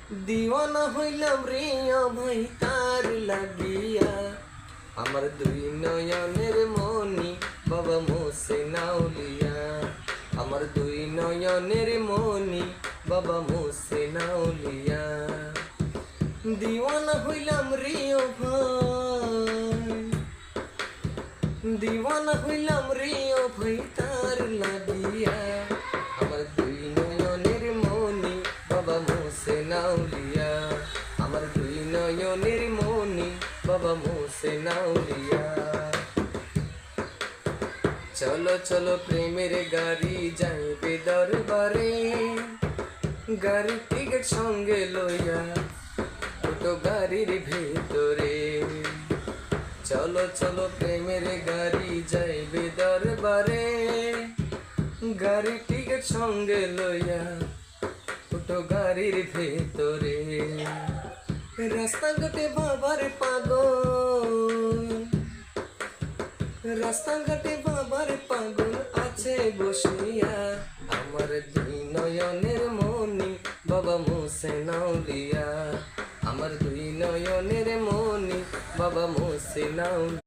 দিওয়ানা হইলাম রে ভাই তার লাগিয়া, আমার দুই নয়নের মনি বাবা মোসে নাউলিয়া, আমার দুই নয়নের মনি বাবা মোসে নাউলিয়া। দিওয়ানা হইলাম রে ভাই, দিওয়ানা হইলাম রে ভাই তার লাগিয়া, আমার দুই নয়নের মনি বাবা মোসে নাউলিয়া, আমার দুই নয়নের মনি বাবা মোসে নাউলিয়া। চলো চলো প্রেমের গাড়ি যাইবে দরবারে, গাড়ির টিকিট সঙ্গে লইয়া দুটো গাড়ির ভেতরে। চলো চলো প্রেমের গাড়ি যাইবে দরবারে, গাড়ির টিকিট সঙ্গে লইয়া দুটো গাড়ির ভেতরে। রাস্তাঘাটে বাবার পাগল, রাস্তাঘাটে বাবার পাগল আছে বসিয়া, আমার দুই নয়নের মনি বাবা মোসে নাউলিয়া, আমার দুই নয়নের মনি বাবা মোসে নাউলিয়া।